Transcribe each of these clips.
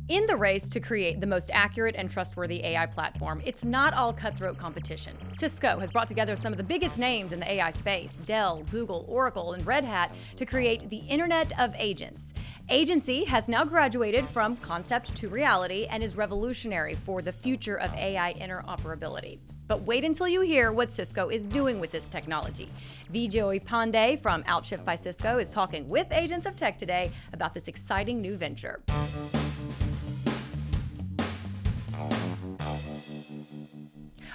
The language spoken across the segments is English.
In the race to create the most accurate and trustworthy AI platform, it's not all cutthroat competition. Cisco has brought together some of the biggest names in the AI space, Dell, Google, Oracle, and Red Hat, to create the Internet of Agents. AGNTCY has now graduated from concept to reality and is revolutionary for the future of AI interoperability. But wait until you hear what Cisco is doing with this technology. Vijoy Pandey from Outshift by Cisco is talking with Agents of Tech today about this exciting new venture.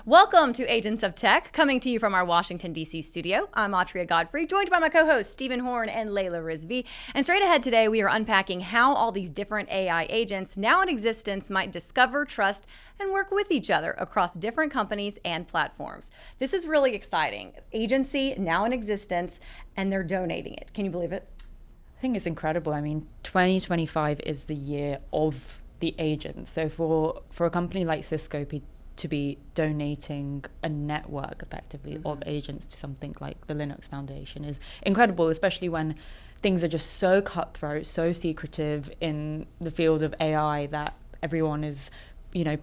Welcome to Agents of Tech, coming to you from our Washington, D.C. studio. I'm Atria Godfrey, joined by my co-hosts Stephen Horn and Layla Rizvi. And straight ahead today, we are unpacking how all these different AI agents now in existence might discover, trust, and work with each other across different companies and platforms. This is really exciting. AGNTCY now in existence, and they're donating it. Can you believe it? I think it's incredible. I mean, 2025 is the year of the agent. So for a company like Cisco to be donating a network effectively of agents to something like the Linux Foundation is incredible, especially when things are just so cutthroat, so secretive in the field of AI that everyone is,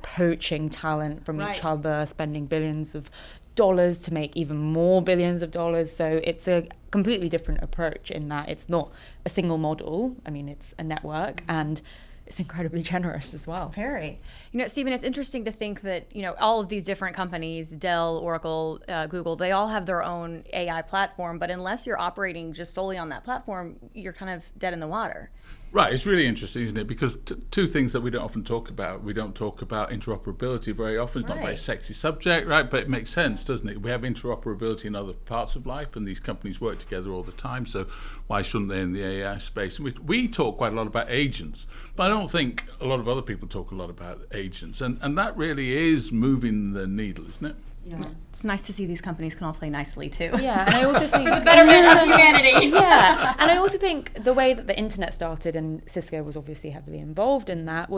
poaching talent from each other, spending billions of dollars to make even more billions of dollars. So it's a completely different approach in that it's not a single model. I mean, it's a network, and it's incredibly generous as well. Very. Stephen, it's interesting to think that, all of these different companies, Dell, Oracle, Google, they all have their own AI platform, but unless you're operating just solely on that platform, you're kind of dead in the water. Right, it's really interesting, isn't it? Because two things that we don't often talk about. We don't talk about interoperability very often. It's not a very sexy subject, right? But it makes sense, doesn't it? We have interoperability in other parts of life, and these companies work together all the time. So why shouldn't they in the AI space? We talk quite a lot about agents, but I don't think a lot of other people talk a lot about agents. And that really is moving the needle, isn't it? Yeah. It's nice to see these companies can all play nicely too. Yeah, and I also think the betterment of humanity. Yeah, and I also think the way that the internet started, and Cisco was obviously heavily involved in that,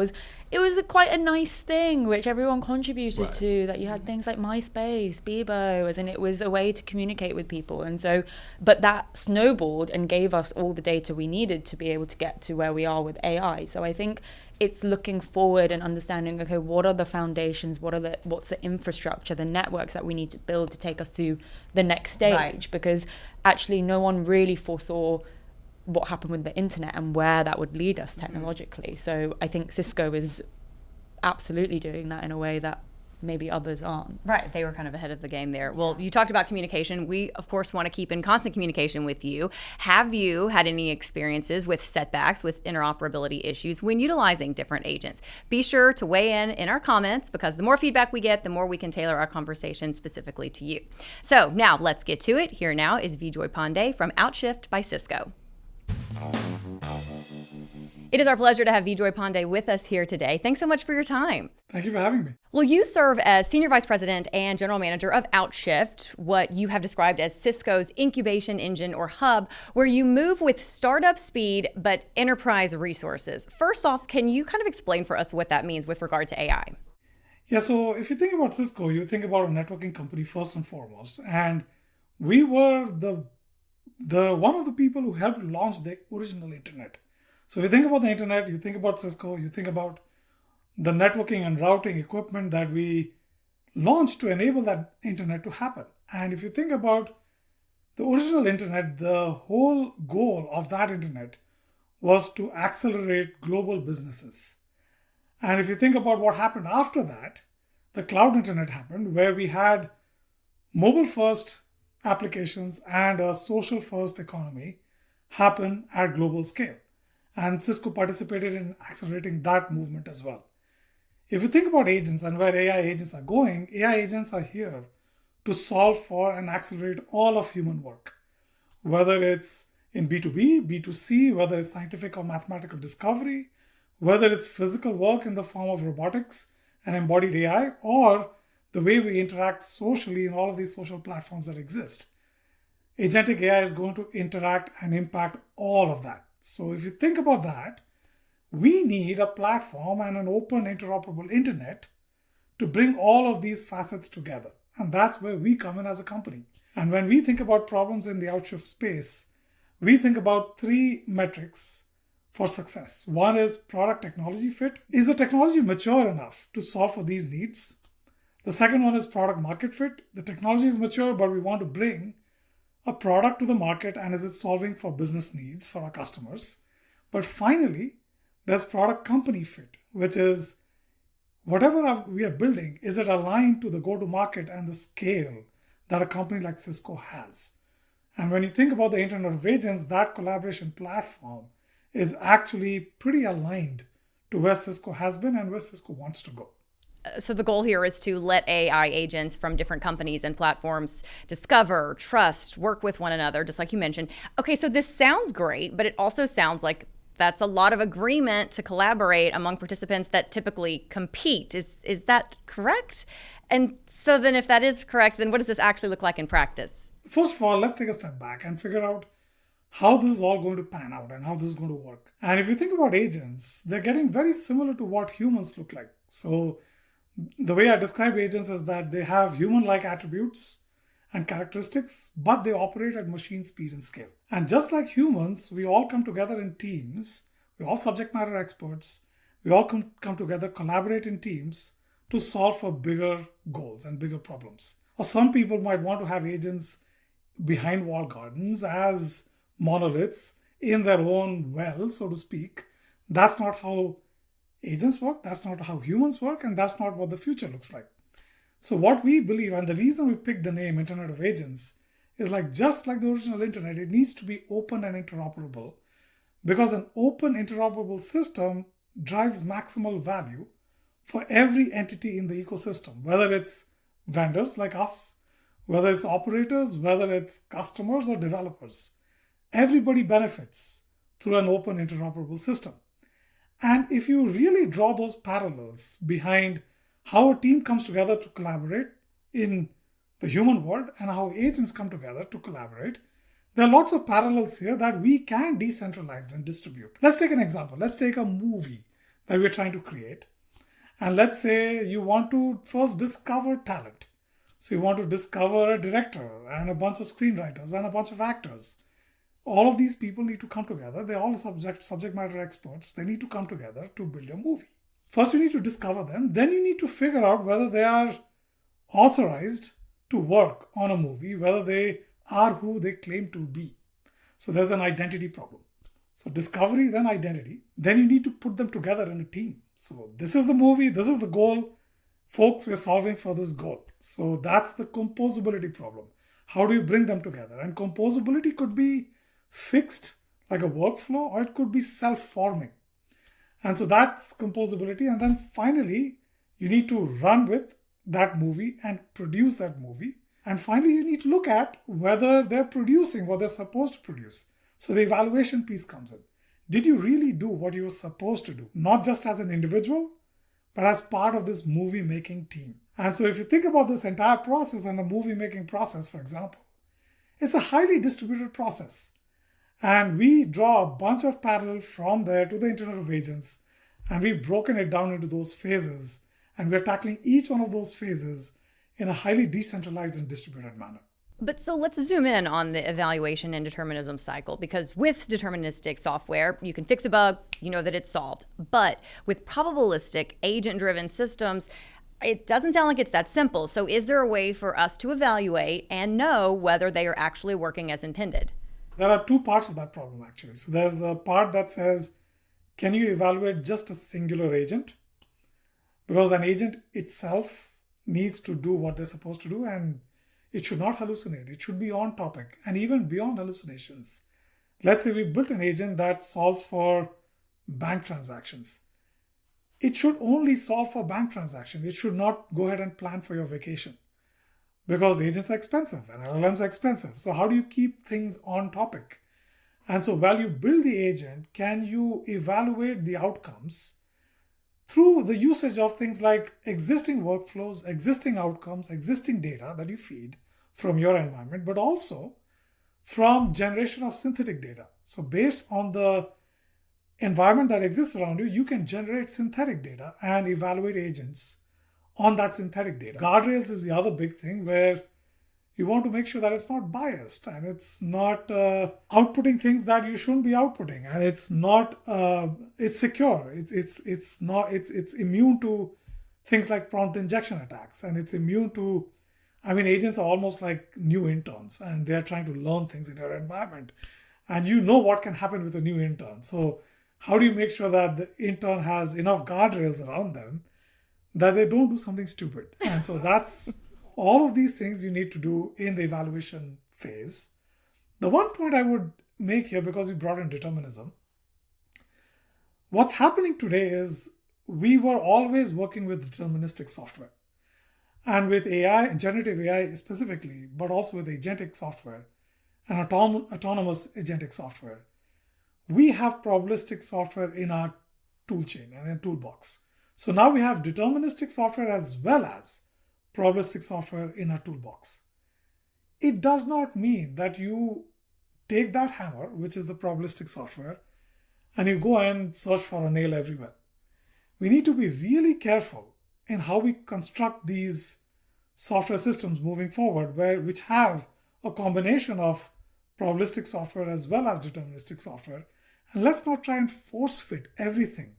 it was quite a nice thing which everyone contributed to. That you had things like MySpace, Bebo, as in it was a way to communicate with people, and so, but that snowballed and gave us all the data we needed to be able to get to where we are with AI. So I think it's looking forward and understanding, okay, what are the foundations, what's the infrastructure, the networks that we need to build to take us to the next stage, because actually no one really foresaw what happened with the internet and where that would lead us technologically. So I think Cisco is absolutely doing that in a way that maybe others aren't. Right, they were kind of ahead of the game there. Well, you talked about communication. We, of course, want to keep in constant communication with you. Have you had any experiences with setbacks, with interoperability issues when utilizing different agents? Be sure to weigh in our comments, because the more feedback we get, the more we can tailor our conversation specifically to you. So now let's get to it. Here now is Vijoy Pandey from Outshift by Cisco. It is our pleasure to have Vijoy Pandey with us here today. Thanks so much for your time. Thank you for having me. Well, you serve as Senior Vice President and General Manager of Outshift, what you have described as Cisco's incubation engine or hub, where you move with startup speed but enterprise resources. First off, can you kind of explain for us what that means with regard to AI? Yeah, so if you think about Cisco, you think about a networking company first and foremost. And we were the one of the people who helped launch the original internet. So if you think about the internet, you think about Cisco, you think about the networking and routing equipment that we launched to enable that internet to happen. And if you think about the original internet, the whole goal of that internet was to accelerate global businesses. And if you think about what happened after that, the cloud internet happened, where we had mobile first applications and a social first economy happen at global scale. And Cisco participated in accelerating that movement as well. If you think about agents and where AI agents are going, AI agents are here to solve for and accelerate all of human work, whether it's in B2B, B2C, whether it's scientific or mathematical discovery, whether it's physical work in the form of robotics and embodied AI, or the way we interact socially in all of these social platforms that exist. Agentic AI is going to interact and impact all of that. So if you think about that, we need a platform and an open interoperable internet to bring all of these facets together. And that's where we come in as a company. And when we think about problems in the Outshift space, we think about three metrics for success. One is product technology fit. Is the technology mature enough to solve for these needs? The second one is product market fit. The technology is mature, but we want to bring a product to the market, and is it solving for business needs for our customers? But finally, there's product company fit, which is whatever we are building, is it aligned to the go-to-market and the scale that a company like Cisco has? And when you think about the Internet of Agents, that collaboration platform is actually pretty aligned to where Cisco has been and where Cisco wants to go. So the goal here is to let AI agents from different companies and platforms discover, trust, work with one another, just like you mentioned. Okay, so this sounds great, but it also sounds like that's a lot of agreement to collaborate among participants that typically compete. Is that correct? And so then if that is correct, then what does this actually look like in practice? First of all, let's take a step back and figure out how this is all going to pan out and how this is going to work. And if you think about agents, they're getting very similar to what humans look like. So the way I describe agents is that they have human-like attributes and characteristics, but they operate at machine speed and scale. And just like humans, we all come together in teams. We're all subject matter experts. We all come together, collaborate in teams to solve for bigger goals and bigger problems. Or some people might want to have agents behind walled gardens as monoliths in their own well, so to speak. That's not how agents work, that's not how humans work, and that's not what the future looks like. So what we believe, and the reason we picked the name Internet of Agents, is just like the original internet, it needs to be open and interoperable, because an open interoperable system drives maximal value for every entity in the ecosystem, whether it's vendors like us, whether it's operators, whether it's customers or developers. Everybody benefits through an open interoperable system. And if you really draw those parallels behind how a team comes together to collaborate in the human world and how agents come together to collaborate, there are lots of parallels here that we can decentralize and distribute. Let's take an example. Let's take a movie that we're trying to create. And let's say you want to first discover talent. So you want to discover a director and a bunch of screenwriters and a bunch of actors. All of these people need to come together. They're all subject matter experts. They need to come together to build a movie. First, you need to discover them. Then you need to figure out whether they are authorized to work on a movie, whether they are who they claim to be. So there's an identity problem. So discovery, then identity. Then you need to put them together in a team. So this is the movie. This is the goal. Folks, we're solving for this goal. So that's the composability problem. How do you bring them together? And composability could be fixed like a workflow, or it could be self-forming. And so that's composability. And then finally, you need to run with that movie and produce that movie. And finally, you need to look at whether they're producing what they're supposed to produce. So the evaluation piece comes in. Did you really do what you were supposed to do? Not just as an individual, but as part of this movie-making team. And so if you think about this entire process and the movie-making process, for example, it's a highly distributed process. And we draw a bunch of parallels from there to the Internet of Agents, and we've broken it down into those phases, and we're tackling each one of those phases in a highly decentralized and distributed manner. But so let's zoom in on the evaluation and determinism cycle, because with deterministic software, you can fix a bug, you know that it's solved. But with probabilistic, agent-driven systems, it doesn't sound like it's that simple. So is there a way for us to evaluate and know whether they are actually working as intended? There are two parts of that problem, actually. So there's a part that says, can you evaluate just a singular agent? Because an agent itself needs to do what they're supposed to do, and it should not hallucinate. It should be on topic. And even beyond hallucinations, let's say we built an agent that solves for bank transactions. It should only solve for bank transactions. It should not go ahead and plan for your vacation, because agents are expensive and LLMs are expensive. So how do you keep things on topic? And so while you build the agent, can you evaluate the outcomes through the usage of things like existing workflows, existing outcomes, existing data that you feed from your environment, but also from generation of synthetic data. So based on the environment that exists around you, you can generate synthetic data and evaluate agents on that synthetic data. Guardrails is the other big thing where you want to make sure that it's not biased and it's not outputting things that you shouldn't be outputting, and it's not it's secure. It's immune to things like prompt injection attacks, and it's immune to, I mean, agents are almost like new interns, and they're trying to learn things in your environment, and you know what can happen with a new intern. So how do you make sure that the intern has enough guardrails around them that they don't do something stupid? And so that's all of these things you need to do in the evaluation phase. The one point I would make here, because you brought in determinism, what's happening today is we were always working with deterministic software. And with AI, generative AI specifically, but also with agentic software and autonomous agentic software, we have probabilistic software in our toolchain and in toolbox. So now we have deterministic software as well as probabilistic software in our toolbox. It does not mean that you take that hammer, which is the probabilistic software, and you go and search for a nail everywhere. We need to be really careful in how we construct these software systems moving forward, which have a combination of probabilistic software as well as deterministic software. And let's not try and force fit everything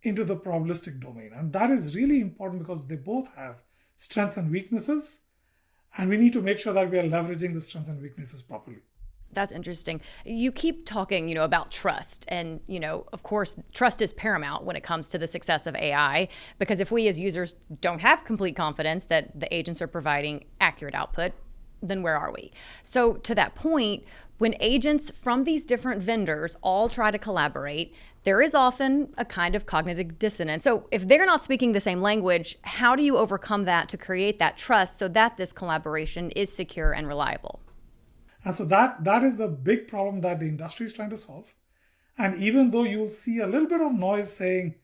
into the probabilistic domain. And that is really important because they both have strengths and weaknesses, and we need to make sure that we are leveraging the strengths and weaknesses properly. That's interesting. You keep talking, about trust, and, of course, trust is paramount when it comes to the success of AI, because if we as users don't have complete confidence that the agents are providing accurate output, then where are we? So to that point, when agents from these different vendors all try to collaborate, there is often a kind of cognitive dissonance. So if they're not speaking the same language, how do you overcome that to create that trust so that this collaboration is secure and reliable? And so that is a big problem that the industry is trying to solve. And even though you'll see a little bit of noise saying,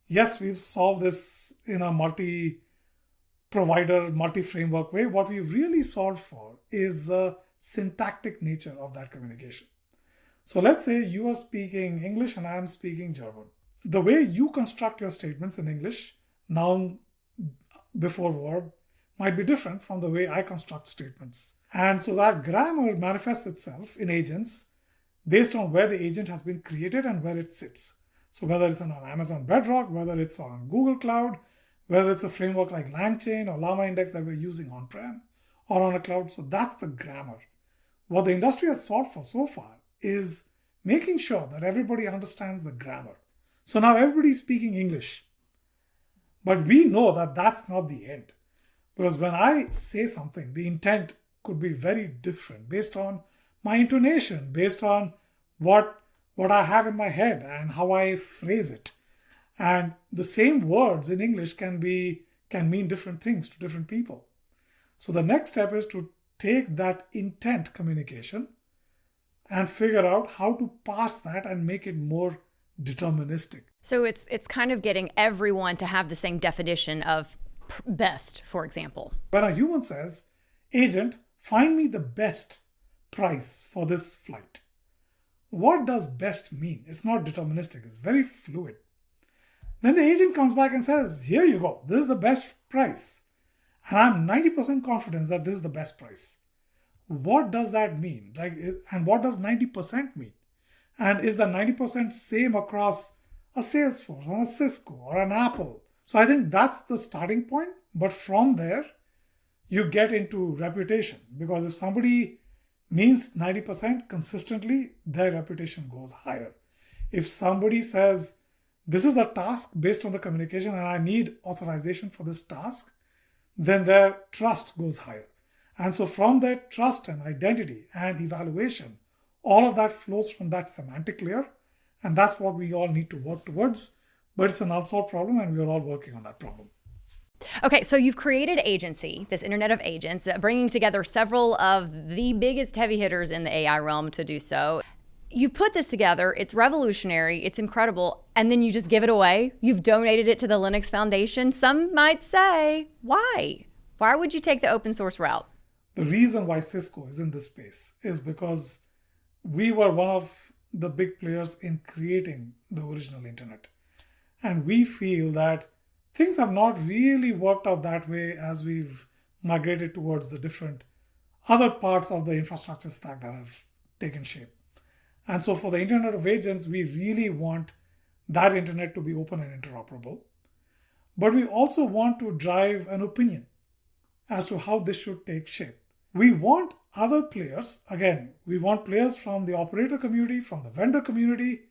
yes, we've solved this in a multi-provider, multi-framework way, what we've really solved for is the syntactic nature of that communication. So let's say you are speaking English and I am speaking German. The way you construct your statements in English, noun before verb, might be different from the way I construct statements. And so that grammar manifests itself in agents based on where the agent has been created and where it sits. So whether it's on Amazon Bedrock, whether it's on Google Cloud, whether it's a framework like LangChain or Llama Index that we're using on-prem or on a cloud. So that's the grammar. What the industry has solved for so far is making sure that everybody understands the grammar. So now everybody's speaking English. But we know that that's not the end. Because when I say something, the intent could be very different based on my intonation, based on what I have in my head and how I phrase it. And the same words in English can mean different things to different people. So the next step is to take that intent communication and figure out how to parse that and make it more deterministic. So it's kind of getting everyone to have the same definition of best, for example. When a human says, agent, find me the best price for this flight. What does best mean? It's not deterministic. It's very fluid. Then the agent comes back and says, here you go. This is the best price. And I'm 90% confident that this is the best price. What does that mean? And what does 90% mean? And is the 90% same across a Salesforce or a Cisco or an Apple? So I think that's the starting point. But from there, you get into reputation. Because if somebody means 90% consistently, their reputation goes higher. If somebody says, this is a task based on the communication and I need authorization for this task, then their trust goes higher. And so from their trust and identity and evaluation, all of that flows from that semantic layer. And that's what we all need to work towards. But it's an unsolved problem and we're all working on that problem. Okay, so you've created AGNTCY, this internet of agents, bringing together several of the biggest heavy hitters in the AI realm to do so. You put this together, it's revolutionary, it's incredible, and then you just give it away. You've donated it to the Linux Foundation. Some might say, why? Why would you take the open source route? The reason why Cisco is in this space is because we were one of the big players in creating the original internet. And we feel that things have not really worked out that way as we've migrated towards the different other parts of the infrastructure stack that have taken shape. And so for the Internet of Agents, we really want that internet to be open and interoperable. But we also want to drive an opinion as to how this should take shape. We want other players, again, we want players from the operator community, from the vendor community,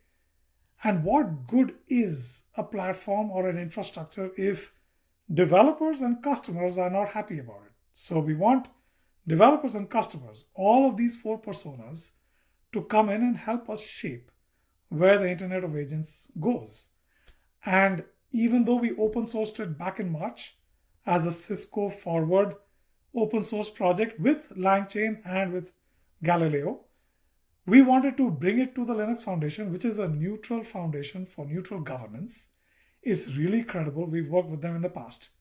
and what good is a platform or an infrastructure if developers and customers are not happy about it. So we want developers and customers, all of these four personas, to come in and help us shape where the Internet of Agents goes. And even though we open sourced it back in March as a Cisco forward open source project with LangChain and with Galileo, we wanted to bring it to the Linux Foundation, which is a neutral foundation for neutral governance. It's really credible. We've worked with them in the past.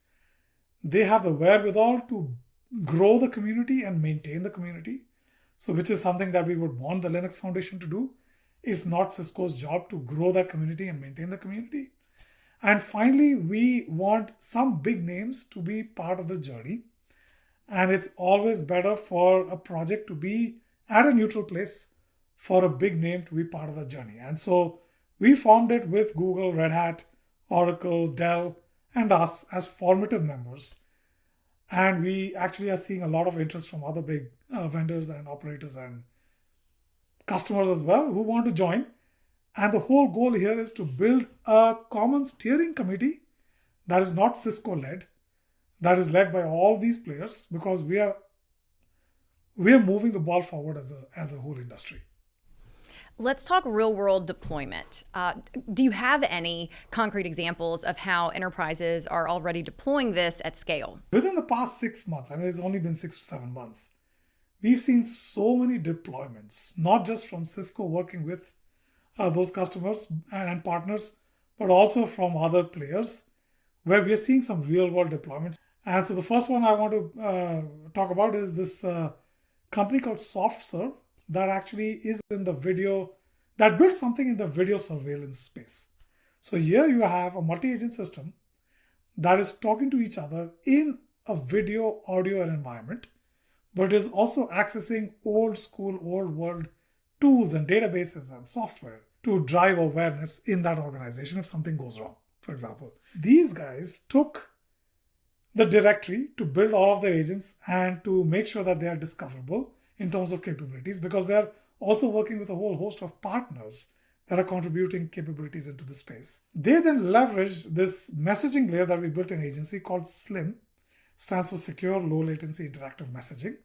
They have the wherewithal to grow the community and maintain the community. So which is something that we would want the Linux Foundation to do. It's not Cisco's job to grow that community and maintain the community. And finally, we want some big names to be part of the journey. And it's always better for a project to be at a neutral place for a big name to be part of the journey. And so we formed it with Google, Red Hat, Oracle, Dell, and us as formative members. And we actually are seeing a lot of interest from other big vendors and operators and customers as well who want to join. And the whole goal here is to build a common steering committee that is not Cisco-led, that is led by all these players, because we are moving the ball forward as a whole industry. Let's talk real-world deployment. Do you have any concrete examples of how enterprises are already deploying this at scale? Within the past 6 months, I mean, it's only been 6 to 7 months, we've seen so many deployments, not just from Cisco working with those customers and partners, but also from other players, where we are seeing some real-world deployments. And so the first one I want to talk about is this company called SoftServe that actually is in the video, that built something in the video surveillance space. So here you have a multi-agent system that is talking to each other in a video, audio, environment, but is also accessing old school, old world tools and databases and software to drive awareness in that organization if something goes wrong, for example. These guys took the directory to build all of their agents and to make sure that they are discoverable in terms of capabilities, because they're also working with a whole host of partners that are contributing capabilities into the space. They then leveraged this messaging layer that we built in agency called SLIM, stands for Secure Low Latency Interactive Messaging.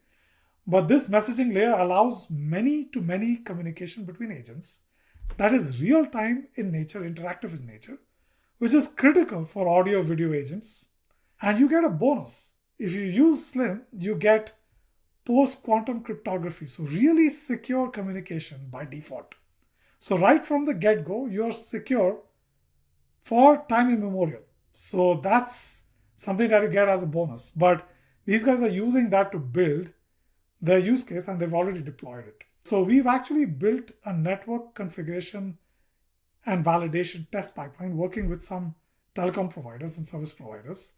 But this messaging layer allows many-to-many communication between agents that is real-time in nature, interactive in nature, which is critical for audio-video agents. And you get a bonus. If you use SLIM, you get post-quantum cryptography, so really secure communication by default. So right from the get-go, you're secure for time immemorial. So that's something that you get as a bonus. But these guys are using that to build their use case, and they've already deployed it. So we've actually built a network configuration and validation test pipeline working with some telecom providers and service providers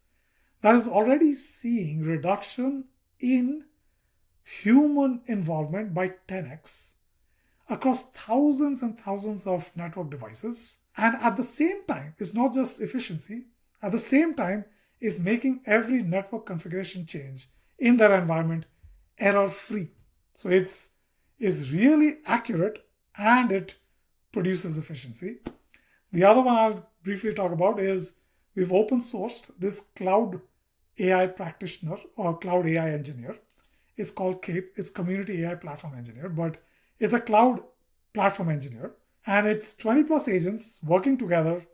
that is already seeing reduction in human involvement by 10x across thousands and thousands of network devices. And at the same time, it's not just efficiency, at the same time is making every network configuration change in their environment error-free. So it's really accurate and it produces efficiency. The other one I'll briefly talk about is we've open sourced this cloud AI practitioner or cloud AI engineer. It's called CAPE. It's Community AI Platform Engineer, but it's a cloud platform engineer. And it's 20 plus agents working together.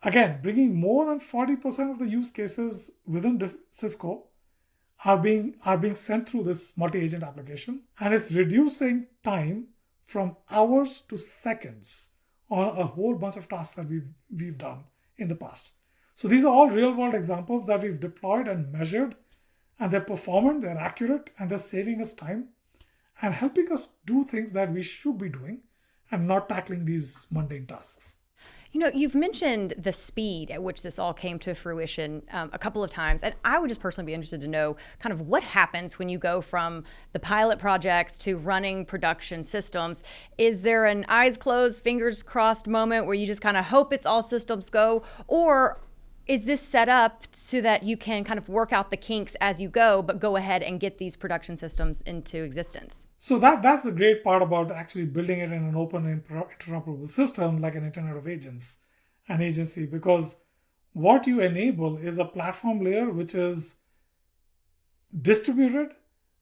Again, bringing more than 40% of the use cases within Cisco are being sent through this multi-agent application. And it's reducing time from hours to seconds on a whole bunch of tasks that we've done in the past. So these are all real-world examples that we've deployed and measured, and they're performant, they're accurate, and they're saving us time and helping us do things that we should be doing and not tackling these mundane tasks. You've mentioned the speed at which this all came to fruition a couple of times, and I would just personally be interested to know kind of what happens when you go from the pilot projects to running production systems. Is there an eyes closed, fingers crossed moment where you just kind of hope it's all systems go, or is this set up so that you can kind of work out the kinks as you go, but go ahead and get these production systems into existence? So that's the great part about actually building it in an open interoperable system like an Internet of Agents, an agency, because what you enable is a platform layer which is distributed,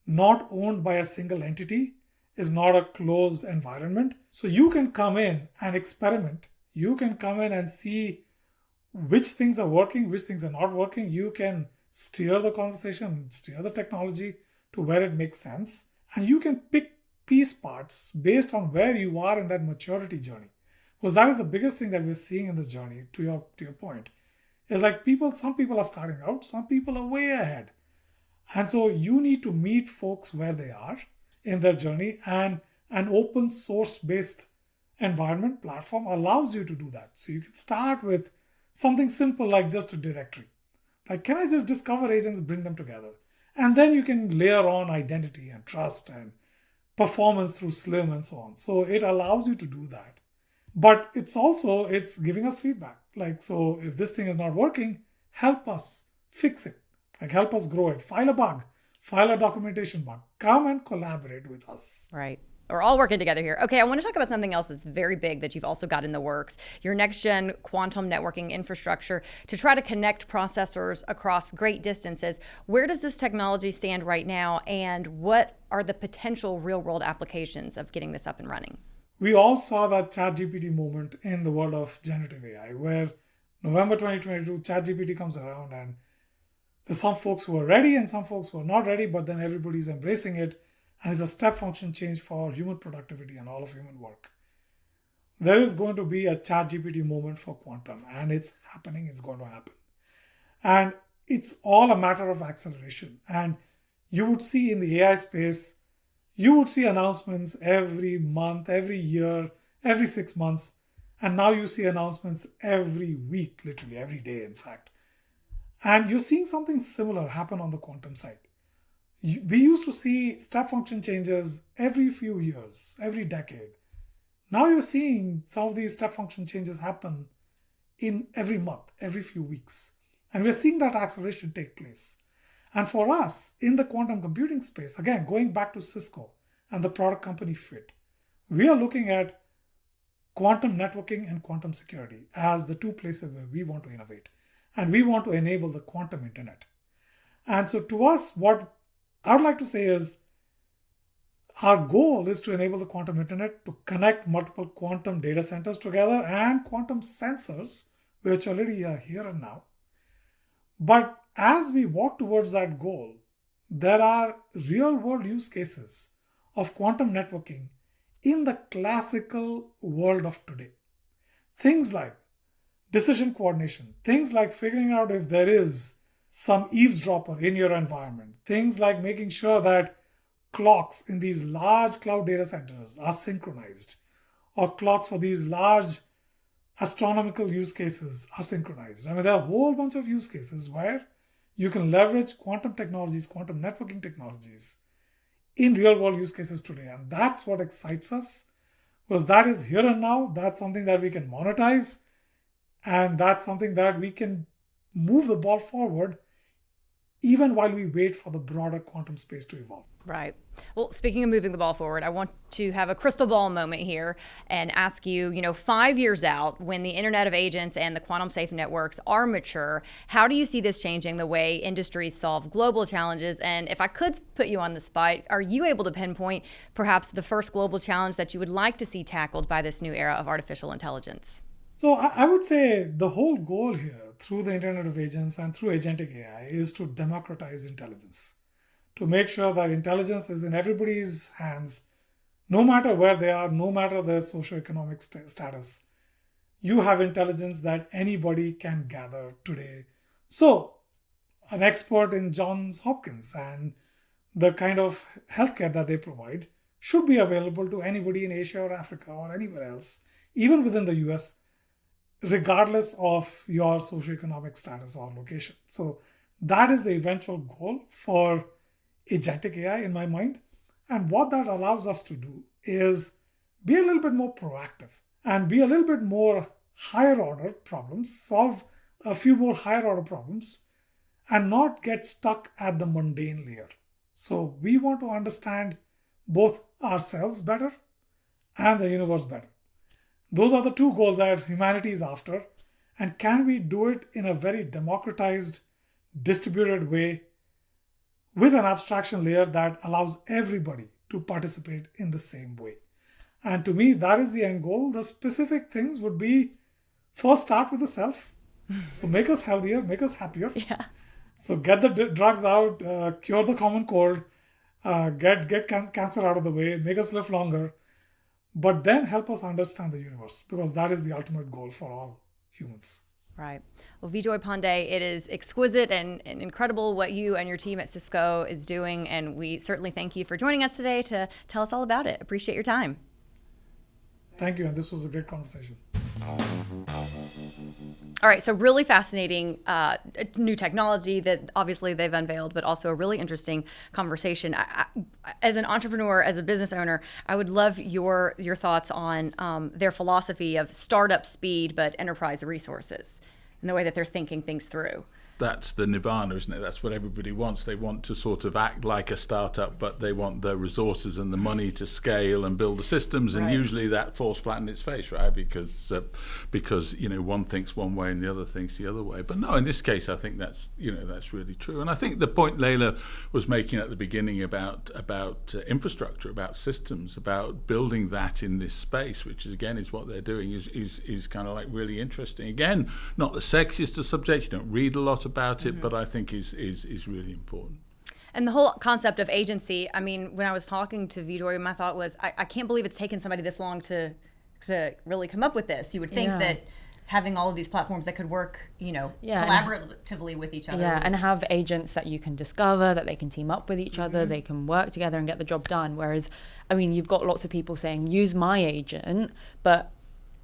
not owned by a single entity, is not a closed environment. So you can come in and experiment. You can come in and see which things are working, which things are not working. You can steer the conversation, steer the technology to where it makes sense. And you can pick piece parts based on where you are in that maturity journey. Because that is the biggest thing that we're seeing in this journey, to your point. Is like some people are starting out, some people are way ahead. And so you need to meet folks where they are in their journey, and an open source based environment platform allows you to do that. So you can start with something simple like just a directory. Like, can I just discover agents, bring them together? And then you can layer on identity and trust and performance through SLIM and so on. So it allows you to do that. But it's giving us feedback. Like, so if this thing is not working, help us fix it. Like, help us grow it. File a bug, file a documentation bug. Come and collaborate with us. Right. We're all working together here. Okay, I want to talk about something else that's very big that you've also got in the works, your next-gen quantum networking infrastructure to try to connect processors across great distances. Where does this technology stand right now, and what are the potential real-world applications of getting this up and running? We all saw that ChatGPT moment in the world of generative AI, where November 2022, ChatGPT comes around, and there's some folks who are ready and some folks who are not ready, but then everybody's embracing it. And it's a step function change for human productivity and all of human work. There is going to be a ChatGPT moment for quantum, and it's happening, it's going to happen. And it's all a matter of acceleration. And you would see in the AI space, you would see announcements every month, every year, every 6 months. And now you see announcements every week, literally every day, in fact. And you're seeing something similar happen on the quantum side. We used to see step function changes every few years, every decade. Now you're seeing some of these step function changes happen in every month, every few weeks. And we're seeing that acceleration take place. And for us, in the quantum computing space, again, going back to Cisco and the product company fit, we are looking at quantum networking and quantum security as the two places where we want to innovate. And we want to enable the quantum internet. And so to us, what I would like to say is our goal is to enable the quantum internet to connect multiple quantum data centers together and quantum sensors, which already are here and now. But as we walk towards that goal, there are real world use cases of quantum networking in the classical world of today. Things like decision coordination, things like figuring out if there is some eavesdropper in your environment, things like making sure that clocks in these large cloud data centers are synchronized, or clocks for these large astronomical use cases are synchronized. I mean, there are a whole bunch of use cases where you can leverage quantum technologies, quantum networking technologies in real world use cases today. And that's what excites us, because that is here and now. That's something that we can monetize, and that's something that we can move the ball forward even while we wait for the broader quantum space to evolve. Right. Well, speaking of moving the ball forward, I want to have a crystal ball moment here and ask you, 5 years out, when the Internet of Agents and the quantum safe networks are mature, how do you see this changing the way industries solve global challenges? And if I could put you on the spot, are you able to pinpoint perhaps the first global challenge that you would like to see tackled by this new era of artificial intelligence? So I would say the whole goal here through the Internet of Agents and through agentic AI is to democratize intelligence, to make sure that intelligence is in everybody's hands, no matter where they are, no matter their socioeconomic status. You have intelligence that anybody can gather today. So an expert in Johns Hopkins and the kind of healthcare that they provide should be available to anybody in Asia or Africa or anywhere else, even within the US, regardless of your socioeconomic status or location. So that is the eventual goal for agentic AI in my mind. And what that allows us to do is be a little bit more proactive and be a little bit more higher order problems, solve a few more higher order problems, and not get stuck at the mundane layer. So we want to understand both ourselves better and the universe better. Those are the two goals that humanity is after. And can we do it in a very democratized, distributed way with an abstraction layer that allows everybody to participate in the same way? And to me, that is the end goal. The specific things would be, first start with the self. So make us healthier, make us happier. Yeah. So get the drugs out, cure the common cold, get cancer out of the way, make us live longer, but then help us understand the universe, because that is the ultimate goal for all humans. Right. Well, Vijoy Pandey, it is exquisite and incredible what you and your team at Cisco is doing, and we certainly thank you for joining us today to tell us all about it. Appreciate your time. Thank you, and this was a great conversation. All right, so really fascinating new technology that obviously they've unveiled, but also a really interesting conversation. As an entrepreneur, as a business owner, I would love your thoughts on their philosophy of startup speed, but enterprise resources, and the way that they're thinking things through. That's the nirvana, isn't it? That's what everybody wants. They want to sort of act like a startup, but they want the resources and the money to scale and build the systems. And usually that falls flat in its face, right? Because one thinks one way and the other thinks the other way. But no, in this case, I think that's really true. And I think the point Leila was making at the beginning about infrastructure, about systems, about building that in this space, which again is what they're doing, is kind of like really interesting. Again, not the sexiest of subjects. You don't read a lot about it, but I think is really important. And the whole concept of agency, I mean, when I was talking to Vijoy, my thought was, I can't believe it's taken somebody this long to really come up with this. You would think that having all of these platforms that could work, collaboratively with each other. Yeah, and have agents that you can discover, that they can team up with each other, they can work together and get the job done. Whereas, I mean, you've got lots of people saying, use my agent, but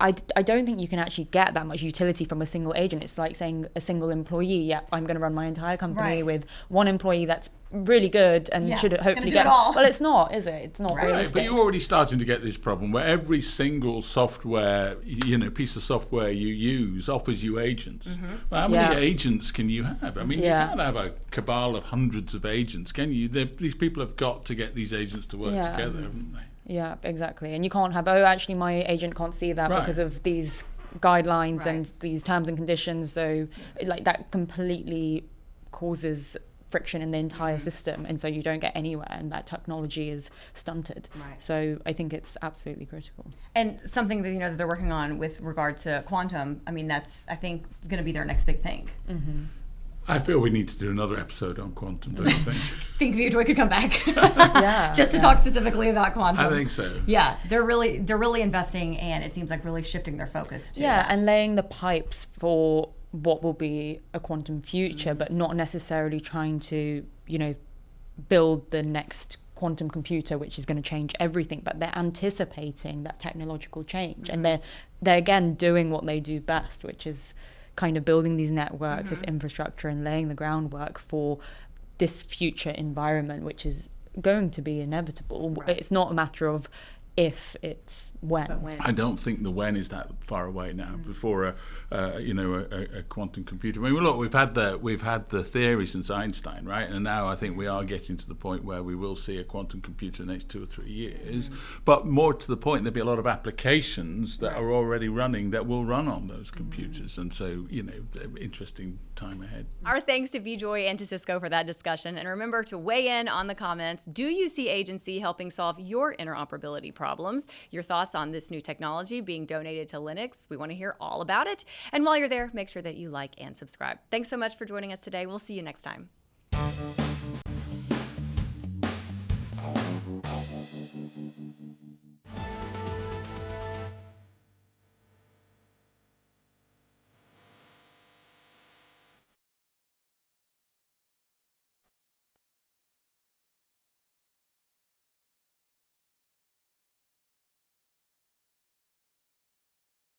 I don't think you can actually get that much utility from a single agent. It's like saying a single employee, I'm going to run my entire company with one employee that's really good and should hopefully get it all. Well, it's not, is it? It's not realistic. But you're already starting to get this problem where every single software, piece of software you use offers you agents. Well, how many agents can you have? I mean, you can't have a cabal of hundreds of agents, can you? These people have got to get these agents to work together, haven't they? Yeah, exactly. And you can't have, actually my agent can't see that because of these guidelines and these terms and conditions. So like that completely causes friction in the entire system, and so you don't get anywhere, and that technology is stunted. So I think it's absolutely critical. And something that that they're working on with regard to quantum, I mean, that's, I think, going to be their next big thing. I feel we need to do another episode on quantum, don't you think? Think Vijoy could come back just to talk specifically about quantum. I think so. Yeah, they're really investing, and it seems like really shifting their focus to and laying the pipes for what will be a quantum future, but not necessarily trying to build the next quantum computer which is going to change everything, but they're anticipating that technological change, and they're again doing what they do best, which is kind of building these networks, this infrastructure, and laying the groundwork for this future environment, which is going to be inevitable. It's not a matter of if, it's when. I don't think the when is that far away now. Before a quantum computer. I mean, look, we've had the theory since Einstein, right? And now I think we are getting to the point where we will see a quantum computer in the next 2 or 3 years. But more to the point, there'll be a lot of applications that are already running that will run on those computers, and so interesting time ahead. Our thanks to Vijoy and to Cisco for that discussion, and remember to weigh in on the comments. Do you see agency helping solve your interoperability problems? Your thoughts on this new technology being donated to Linux? We want to hear all about it. And while you're there, make sure that you like and subscribe. Thanks so much for joining us today. We'll see you next time.